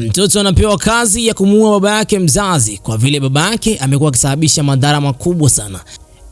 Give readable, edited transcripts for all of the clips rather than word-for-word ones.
Mtoto anapewa kazi ya kumuua baba yake mzazi kwa vile baba yake amekuwa akisababisha madhara makubwa sana.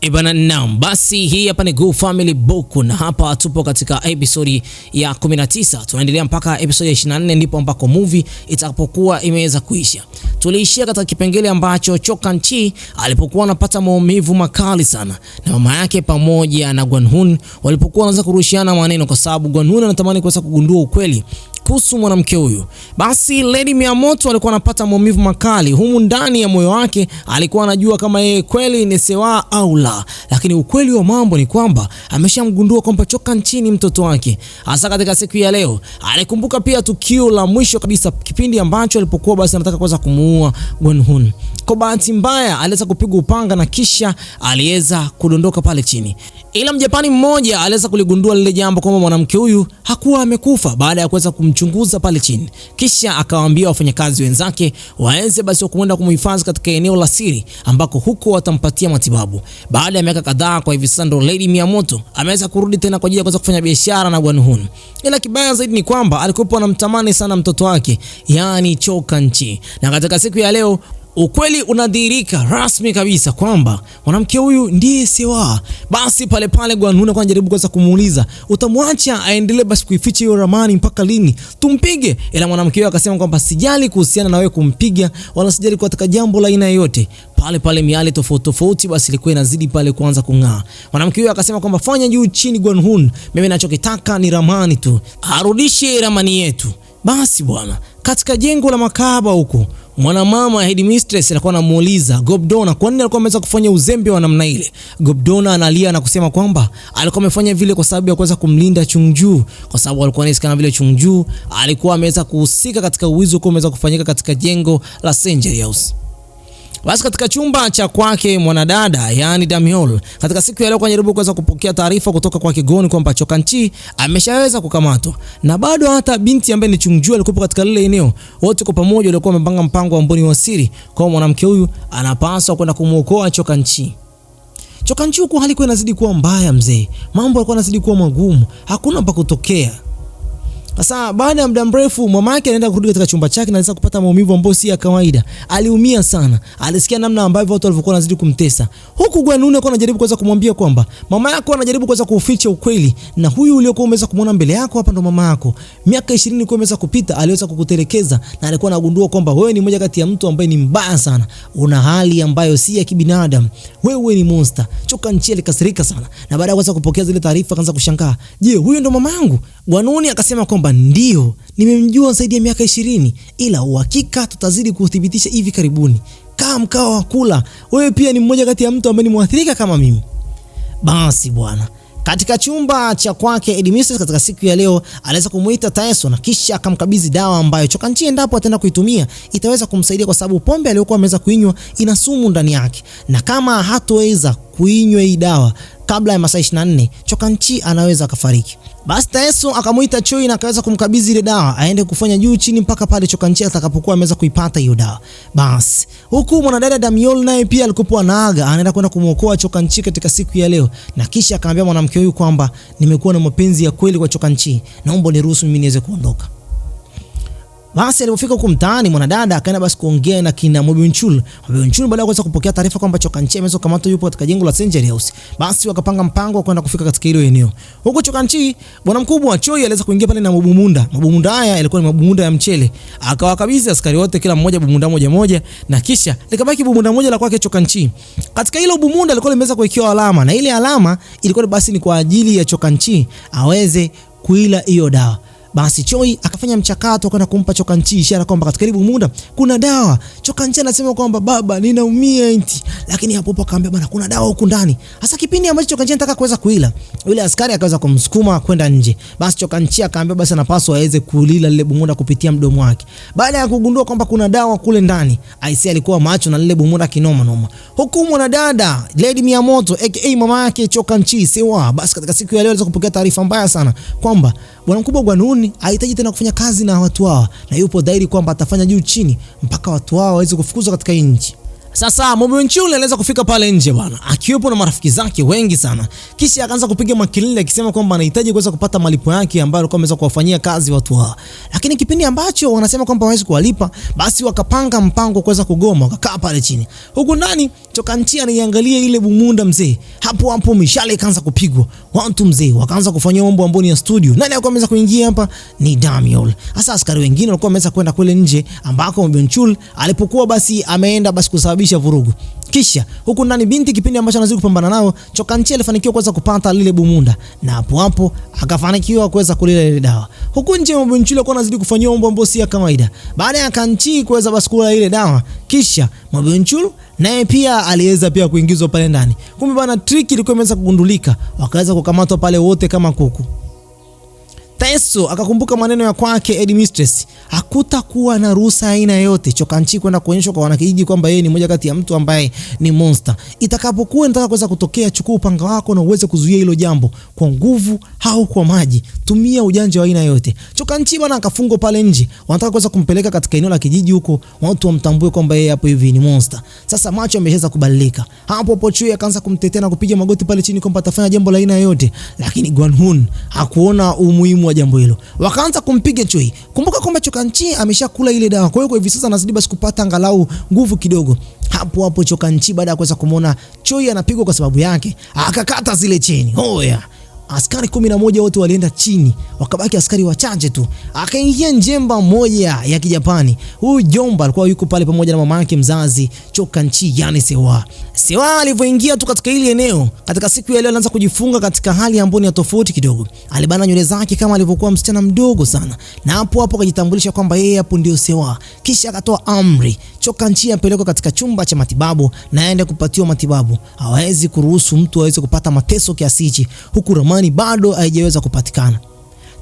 Ibana naam, basi hii hapa ni Go Family Book na hapa tupo katika episode ya 19. Tunaendelea mpaka episode ya 24 ndipo ambako movie itakapokuwa imeweza kuisha. Tuliishia katika kipengele ambacho Cho Kang-chi alipokuwa anapata maumivu makali sana na mama yake pamoja na Gwan-hun walipokuwa wanaanza kurushiana maneno kwa sababu Gwan-hun anatamani kuweza kugundua ukweli kuhusu mwanamke huyu. Basi Lady Miyamoto alikuwa anapata maumivu makali humu ndani ya moyo wake, alikuwa anajua kama yeye kweli ni sewa au la, lakini ukweli wa mambo ni kwamba ameshamgundua kwamba Cho Kang-chi ni mtoto wake. Hasa katika siku ya leo alikumbuka pia tukio la mwisho kabisa, kipindi ambacho alipokuwa basi anataka kuweza kumuua Gwan-hun. Kwa bahati mbaya aliweza kupigwa upanga na kisha aliweza kudondoka pale chini. Ila Mjapani mmoja aliweza kuligundua lile jambo kwamba mwanamke huyu hakuwa amekufa baada ya kuweza kumchunguza pale chini. Kisha akawaambia wafanyakazi wenzake waanze basi kwenda kumhifadhi katika eneo la siri ambako huko watampatia matibabu. Baada ya miaka kadhaa, kwa hivi sasa ndo Lady Miyamoto ameweza kurudi tena kwa ajili ya kuweza kufanya biashara na Gwan-hun. Ila kibaya zaidi ni kwamba alikuwa anamtamani sana mtoto wake, yani Cho Kang-chi. Na katika siku ya leo ukweli unadhihirika rasmi kabisa kwamba mwanamke huyu ndiye sewa. Basi pale Gwan-hun anajaribu kuweza kumuuliza, utamwacha aendelee basi kuificha hiyo ramani mpaka lini? Tumpige. Ila mwanamke huyu akasema kwamba sijali kuhusiana na wewe kumpiga wala sijali katika jambo la aina yoyote. Pale miale tofauti basi ilikuwa inazidi pale kuanza kung'aa. Mwanamke huyu akasema kwamba fanya juu chini Gwan-hun, mimi ninachokitaka ni ramani tu. Arudishe ramani yetu. Basi bwana, katika jengo la makahaba huko mwanamama headmistress alikuwa anamuuliza Gobdona kwa nini alikuwa ameweza kufanya uzembe wa namna ile. Gobdona analia na kusema kwamba alikuwa amefanya vile kwa sababu ya kuweza kumlinda Chungju, kwa sababu alikuwa anasikana vile Chungju alikuwa ameweza kuhusika katika uwizi uliokuwa umeweza kufanyika katika jengo la Century House. Basi katika chumba cha kwake mwanadada yani Damiol katika siku ya leo anajaribu kuweza kupokea taarifa kutoka kwa Kigoni kwamba Cho Kang-chi ameshaweza kukamatwa, na bado hata binti ambaye ni Chungju alikuwa katika lile eneo. Wote kwa pamoja walikuwa wamepanga mpango wa mboni wa siri kwa mwanamke huyu anapaswa kwenda kumuokoa Cho Kang-chi. Cho Kang-chi huko halikuwa inazidi kuwa mbaya mzee, mambo yalikuwa yanazidi kuwa magumu, hakuna pa kutokea. Sasa baada ya muda mrefu mama yake anaenda kurudi katika chumba chake na anaweza kupata maumivu ambayo si ya kawaida. Aliumia sana. Alisikia namna ambavyo watu walivyokuwa wanazidi kumtesa. Huku Gwan-hun alikuwa anajaribu kuweza kumwambia kwamba mama yako anajaribu kuweza kuficha ukweli, na huyu uliokuwa umeweza kumuona mbele yako hapa ndo mama yako. Miaka 20 ilikuwa imeweza kupita, aliweza kukutelekeza na alikuwa anagundua kwamba wewe ni mmoja kati ya mtu ambaye ni mbaya sana. Una hali ambayo si ya kibinadamu. Wewe ni monster. Cho Kang-chi alikasirika sana. Na baada ya kuweza kupokea zile taarifa akaanza kushangaa. Je, huyu ndo mama yangu? Gwan-hun akasema kwamba ndio, nimemjua zaidi ya miaka 20, ila uhakika tutazidi kuthibitisha hivi karibuni. Kaa mkao wa kula, wewe pia ni mmoja kati ya mtu ambaye ni mwathirika kama mimi. Basi bwana, katika chumba cha kwake headmistress katika siku ya leo aliweza kumuita Taeso na kisha akamkabidhi dawa ambayo Cho Kang-chi endapo ataenda kuitumia itaweza kumsaidia, kwa sababu pombe aliyokuwa ameweza kuinywa ina sumu ndani yake, na kama hatoweza kuinywa hii dawa kabla ya masaa 24 Cho Kang-chi anaweza akafariki. Basi Taeso akamuita Choi na akaweza kumkabidhi ile dawa aende kufanya juu chini mpaka pale Cho Kang-chi atakapokuwa ameweza kuipata hiyo dawa. Basi huku mwanadada Damiol naye pia alikuwa anaaga anaenda kwenda kumuokoa Cho Kang-chi katika siku ya leo, na kisha akamwambia mwanamke huyu kwamba nimekuwa na mapenzi ya kweli kwa Cho Kang-chi, naomba niruhusu mimi niweze kuondoka. Basi alipofika huko mtaani mwanadada akaenda basi kuongea na kina Mobinchul. Mobinchul baada ya kuweza kupokea taarifa kwamba Cho Kang-chi ameweza kukamatwa yupo katika jengo la Century House. Basi wakapanga mpango wa kwenda kufika katika hilo eneo. Huko Cho Kang-chi bwana mkubwa wa Choi aliweza kuingia pale na mabumunda. Mabumunda haya yalikuwa ni mabumunda ya mchele. Akawakabidhi askari wote kila mmoja bumunda moja na kisha likabaki bumunda moja la kwake Cho Kang-chi. Katika hilo bumunda alikuwa limeweza kuwekewa alama, na ile alama ilikuwa basi ni kwa ajili ya Cho Kang-chi aweze kuila hiyo dawa. Basi Choi akafanya mchakato kwenda kumpa Cho Kang-chi ishara kwamba katika karibu muda kuna dawa. Cho Kang-chi anasema kwamba baba ninaumia eti, lakini hapo akaambia bana kuna dawa huko ndani. Hasa kipindi ambacho Cho Kang-chi anataka kuweza kuila, yule askari akaweza kumsukuma kwenda nje. Basi Cho Kang-chi akaambia basi anapaswa aweze kulila lile bumunda kupitia mdomo wake. Baada ya kugundua kwamba kuna dawa kule ndani, Aisha alikuwa macho na lile bumunda kinoma noma. Huku mwanadada Lady Miyamoto aka mama yake Cho Kang-chi sewa, basi katika siku ya leo aliweza kupokea taarifa mbaya sana kwamba bwana mkubwa Gwan-hun hahitaji tena kufanya kazi na watu hawa, na yupo dhahiri kwamba atafanya juu chini mpaka watu hawa waweze kufukuzwa katika nchi. Sasa Mobionchul aliweza kufika pale nje bwana, akiwepo na marafiki zake wengi sana. Kisha akaanza kupiga makelele akisema kwamba anahitaji kuweza kupata malipo yake ambayo alikuwa ameweza kuwafanyia kazi watu hao. Lakini kipindi ambacho wanasema kwamba hawezi kuwalipa, basi wakapanga mpango kuweza kugoma, wakakaa pale chini. Huko ndani Chokanchi anaiangalia ile bumunda mzee. Hapo mishale ikaanza kupigwa. Watu mzee wakaanza kufanya mambo amboni ya studio. Nani alikuwa ameweza kuingia hapa? Ni Damiel. Sasa askari wengine walikuwa wameweza kwenda kule nje ambako Mobionchul alipokuwa basi ameenda basi kusababisha vurugu. Kisha huku ndani binti kipindi ambacho anazidi kupambana nao, Chokanchi alifanikiwa kuweza kupata lile bumunda na hapo akafanikiwa kuweza kulila ile dawa. Huku nje Mobionchul alikuwa anazidi kufanyia mambo ambayo si ya kawaida. Baada ya Kanchi kuweza basi kula ile dawa, kisha Mobionchul naye pia aliweza pia kuingizwa pale ndani. Kumbe bana trick ilikuwa imeweza kugundulika, wakaweza kukamatwa pale wote kama kuku. Taeso akakumbuka maneno ya kwake Headmistress, hakutakuwa na ruhusa aina yote Chokanchi kwenda kuonyeshwa kwa wanakijiji kwamba yeye ni mmoja kati ya mtu ambaye ni monster. Itakapokuwa nataka kuweza kutokea, chukua upanga wako na uweze kuzuia hilo jambo kwa nguvu au kwa maji. Tumia ujanja wa aina yote. Chokanchi bwana akafungwa pale nje. Wanataka kuweza kumpeleka katika eneo la kijiji huko, watu wamtambue kwamba yeye hapo hivi ni monster. Sasa macho yameshaanza kubadilika. Hapo Chui akaanza kumtetea na kupiga magoti pale chini kwamba atafanya jambo la aina yote, lakini Gwanhun hakuona umuhimu wa jambo hilo. Wakaanza kumpiga Chui. Kumbuka kwamba Chokanchi ameshakula ile dawa. Kwa hiyo hivi sasa anazidi basi kupata angalau nguvu kidogo. Hapo Chokanchi baada ya kuweza kumuona Chui anapigwa kwa sababu yake, akakata zile cheni. Hoya. Askari 11 wote walienda chini, wakabaki askari wachache tu. Akaingia njemba moja ya Kijapani. Huyu Jomba alikuwa yuko pale pamoja na mama yake mzazi Chokanchi, yani Sewa. Sewa alivyoingia tu katika ile eneo, katika siku ya leo anaanza kujifunga katika hali ambayo ni tofauti kidogo. Alibana nywele zake kama alivyokuwa msichana mdogo sana. Na hapo akajitambulisha kwamba yeye hapo ndio Sewa. Kisha akatoa amri Chokanchi apelekwe katika chumba cha matibabu na aende kupatiwa matibabu. Hawezi kuruhusu mtu aweze kupata mateso kiasi hichi, huku ramani bado haijaweza kupatikana.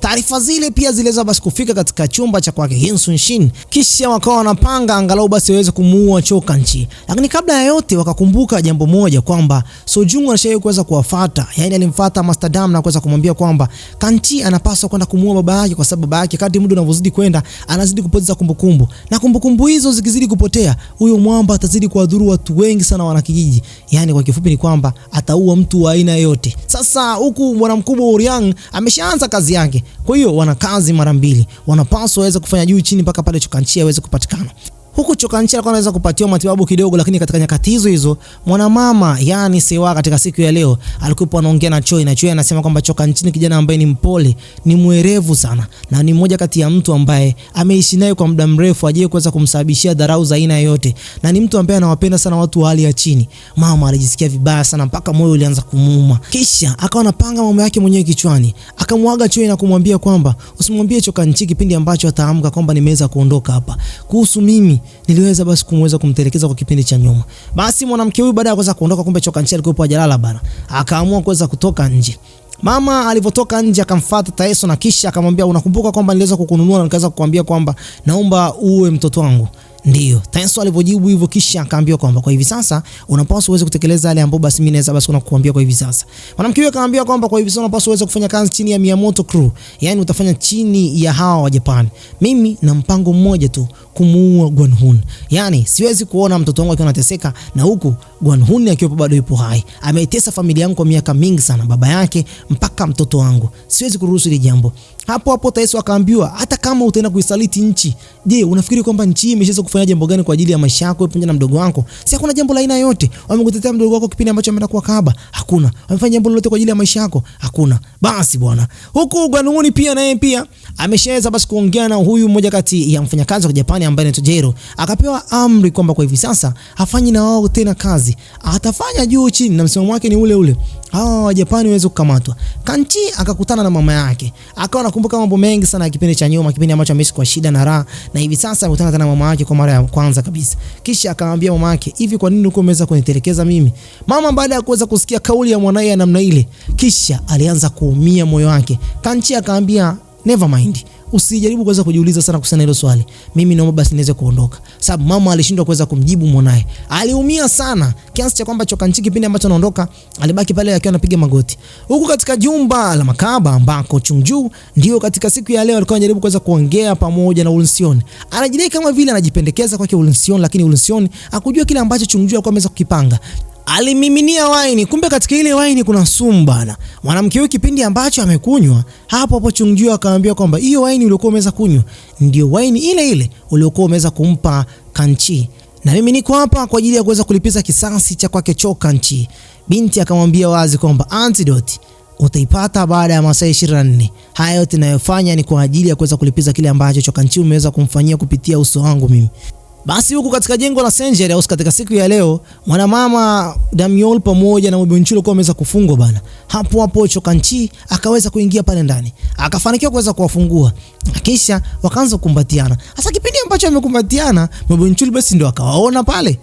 Taarifa zile pia ziliweza basi kufika katika chumba cha kwake Hinsun Shin, kisha wakawa wanapanga angalau basi waweze kumuua Chokanchi. Lakini kabla ya yote wakakumbuka jambo moja kwamba Sojung alishawahi kuweza kuwafuata, yani alimfuata Master Dam na kuweza kumwambia kwamba Kanchi anapaswa kwenda kumuua baba yake, kwa sababu baba yake kadri muda unavyozidi kwenda anazidi kupoteza kumbukumbu, na kumbukumbu hizo zikizidi kupotea, huyo mwamba atazidi kuwadhuru watu wengi sana wanakijiji. Yani kwa kifupi ni kwamba ataua mtu wa aina yote. Sasa huku bwana mkubwa Uriang ameshaanza kazi yake. Kwa hiyo wana kazi mara mbili, wanapaswa waweze kufanya juu chini mpaka pale Chokanchi aweze kupatikana. Huku Chokanchi alikuwa anaweza kupatiwa matibabu kidogo, lakini katika nyakati hizo mwanamama yani Sewa katika siku ya leo alikuwa anaongea na Choi, na Choi anasema kwamba Chokanchi ni kijana ambaye ni mpole, ni mwerevu sana, na ni mmoja kati ya mtu ambaye ameishi naye kwa muda mrefu, aje kuweza kumsababishia dharau za aina yote, na ni mtu ambaye anawapenda sana watu wa hali ya chini. Mama alijisikia vibaya sana mpaka moyo ulianza kumuuma. Kisha akawa anapanga mambo yake mwenyewe kichwani, akamwaga Choi na kumwambia kwamba usimwambie Chokanchi kipindi ambacho ataamka kwamba nimeweza kuondoka hapa. Kuhusu mimi niliweza basi kumweza kumtelekeza kwa kipindi cha nyuma. Basi mwanamke huyu baada ya kuweza kuondoka, kumbe Chokanchi alikuwa hajalala bana, akaamua kuweza kutoka nje. Mama alipotoka nje akamfuata Taeso na kisha akamwambia, unakumbuka kwamba niliweza kukununua na nikaweza kukuambia kwamba naomba uwe mtoto wangu? Ndio. Taeso alipojibu hivyo, kisha akaambia kwamba kwa hivi sasa unapaswa uweze kutekeleza yale ambayo basi mimi naweza basi kukuambia kwa hivi sasa. Mwanamke huyo akaambia kwamba kwa hivi sasa unapaswa uweze kufanya kazi chini ya Miyamoto crew, yani utafanya chini ya hawa wa Japan. Mimi na mpango mmoja tu, kumuua Gwanhun. Yani siwezi kuona mtoto wangu akiwa anateseka na huku Gwanhun akiwa bado yupo hai. Ameitesa familia yangu kwa miaka mingi sana, baba yake mpaka mtoto wangu. Siwezi kuruhusu hili jambo. Hapo Taeso akaambiwa, hata kama utaenda kuisaliti nchi, je, unafikiri kwamba nchi imeshaweza kufanya jambo gani kwa ajili ya maisha yako pamoja na mdogo wako? Si hakuna jambo la aina yote. Wamekutetea mdogo wako kipindi ambacho ameenda kuwa kahaba? Hakuna. Wamefanya jambo lolote kwa ajili ya maisha yako? Hakuna. Basi bwana. Huku Gwanhun pia naye pia ameshaweza basi kuongea na huyu mmoja kati ya mfanyakazi wa Japani ambaye anaitwa Jero. Akapewa amri kwamba kwa hivi sasa hafanyi na wao tena kazi. Atafanya juu chini na msimamo wake ni ule ule. Hawa wa Japani waweze kukamatwa. Kanchi akakutana na mama yake. Akawa anakumbuka mambo mengi sana ya kipindi cha nyuma, kipindi ambacho ameishi kwa shida na raha, na hivi sasa anakutana tena na mama yake kwa mara ya kwanza kabisa. Kisha akamwambia mama yake, hivi kwa nini uko umeweza kunitelekeza mimi? Mama baada ya kuweza kusikia kauli ya mwanae namna ile, kisha alianza kuumia moyo wake. Kanchi akamwambia, never mind. usijaribu kuweza kujiuliza sana kuhusiana hilo swali. Mimi naomba basi niweze kuondoka. Sababu mama alishindwa kuweza kumjibu mwanae. Aliumia sana kiasi cha kwamba Choka Nchi kipindi ambacho anaondoka alibaki pale akiwa anapiga magoti. Huku katika jumba la makaba ambako Chungju ndio katika siku ya leo alikuwa anajaribu kuweza kuongea pamoja na Ulsion. Anajidai kama vile anajipendekeza kwake Ulsion, lakini Ulsion hakujua kile ambacho Chungju alikuwa ameweza kukipanga. Alimiminia waini, kumbe katika ile waini kuna sumu bana. Mwanamke huyu kipindi ambacho amekunywa, hapo Chungju akamwambia kwamba hiyo waini uliokuwa umeweza kunywa ndio waini ile ile uliokuwa umeweza kumpa Kanchi. Na mimi niko hapa kwa ajili ya kuweza kulipiza kisasi cha kwake Choka Nchi. Binti akamwambia wazi kwamba antidote utaipata baada ya masaa 24. Haya yote ninayofanya ni kwa ajili ya kuweza kulipiza kile ambacho Choka Nchi umeweza kumfanyia kupitia uso wangu mimi. Basi huku katika jengo la Senjeri House katika siku ya leo, mwanamama Damiol pamoja na Mobonchulo kwa wameweza kufungwa bana. Hapo Choka Nchi akaweza kuingia pale ndani. Akafanikiwa kuweza kuwafungua. Kisha wakaanza kukumbatiana. Sasa kipindi ambacho wamekumbatiana, Mobonchulo basi ndio akawaona pale.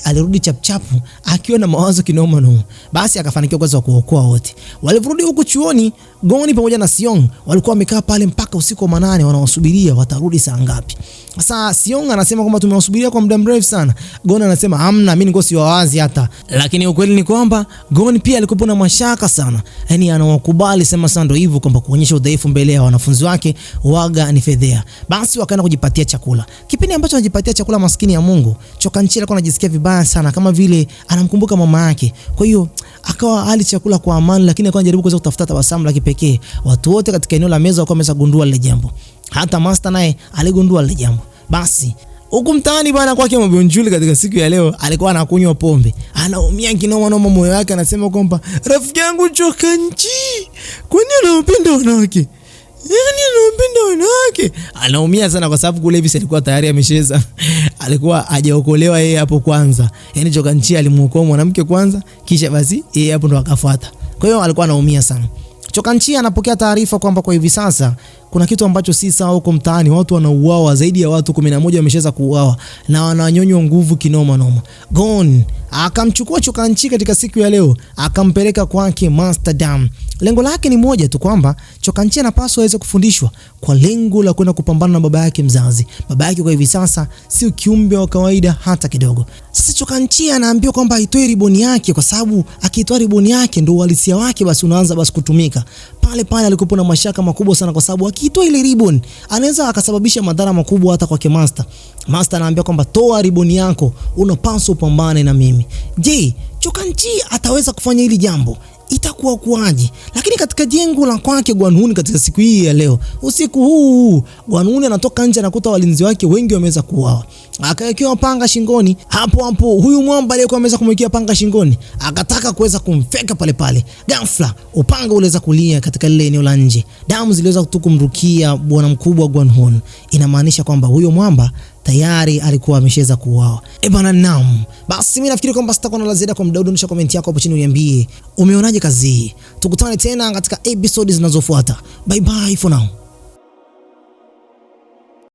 Alirudi chapchapu akiwa na mawazo kinoma noma. Basi akafanikiwa kuweza kuokoa wote. Walirudi huku chuoni, Goni pamoja na Siong walikuwa wamekaa pale mpaka usiku wa manane wanawasubiria watarudi saa ngapi. Sasa Siong anasema kwamba tumewasubiria kwa muda mrefu sana. Gon anasema hamna, mimi niko siwawazi hata. Lakini ukweli ni kwamba Gon pia alikuwa na mashaka sana. Yaani anawakubali sema sana ndio hivyo kwamba kuonyesha udhaifu mbele ya wanafunzi wake waga ni fedhea. Basi wakaenda kujipatia chakula. Kipindi ambacho anajipatia chakula maskini ya Mungu, Choka Nchi alikuwa anajisikia vibaya sana kama vile anamkumbuka mama yake. Kwa hiyo akawa hali chakula kwa amani, lakini akawa anajaribu kuweza kutafuta tabasamu la kipekee. Watu wote katika eneo la meza wakawa wameweza kugundua lile jambo. Hata Master naye aligundua lile jambo. Basi huku mtaani bwana kwake Mobonchulo katika siku ya leo alikuwa anakunywa pombe. Anaumia kinoma noma moyo wake, anasema kwamba rafiki yangu Choka Nchi, kwani anapenda wanawake? Yaani anapenda wanawake. Anaumia sana kwa sababu kule hivi alikuwa tayari amesheza. Alikuwa hajaokolewa yeye hapo kwanza. Yaani Choka Nchi alimuokoa mwanamke kwanza, kisha basi yeye hapo ndo akafuata. Kwa hiyo alikuwa anaumia sana. Choka Nchi anapokea taarifa kwamba kwa hivi sasa kuna kitu ambacho si sawa huko mtaani. Watu wanauawa, zaidi ya watu 11 wameshaweza kuuawa na wananyonywa nguvu kinoma noma. Gon akamchukua Choka Nchi katika siku ya leo akampeleka kwake Master Dam. Lengo lake ni moja tu, kwamba Choka Nchi anapaswa aweze kufundishwa kwa lengo la kwenda kupambana na baba yake mzazi. Baba yake kwa hivi sasa sio kiumbe wa kawaida hata kidogo. Sasa Choka Nchi anaambiwa kwamba aitoe riboni yake, kwa sababu akitoa riboni yake ndio uhalisia wake basi unaanza basi kutumika. Pale alikuwa na mashaka makubwa sana, kwa sababu akitoa ile riboni anaweza akasababisha madhara makubwa hata kwake Master. Master anaambia kwamba toa riboni yako, unapaswa upambane na mimi. Je, Choka Nchi ataweza kufanya hili jambo? Itakuwa kuaje? Lakini katika jengo la kwake Gwanhun katika siku hii ya leo, usiku huu Gwanhun anatoka nje anakuta walinzi wake wengi wameweza kuuawa. Akawekewa panga shingoni. Hapo huyu mwamba aliyekuwa ameweza kumwekea panga shingoni akataka kuweza kumfeka pale. Ghafla upanga uliweza kulia katika lile eneo la nje. Damu ziliweza kumrukia bwana mkubwa Gwanhun. Inamaanisha kwamba huyo mwamba tayari alikuwa ameshaweza kuuawa. Bana naam. Basi mimi nafikiri kwamba sitakuwa na la ziada kwa muda huu. Dondosha comment yako hapo chini uniambie umeonaje kazi hii. Tukutane tena katika episode zinazofuata. Bye bye for now.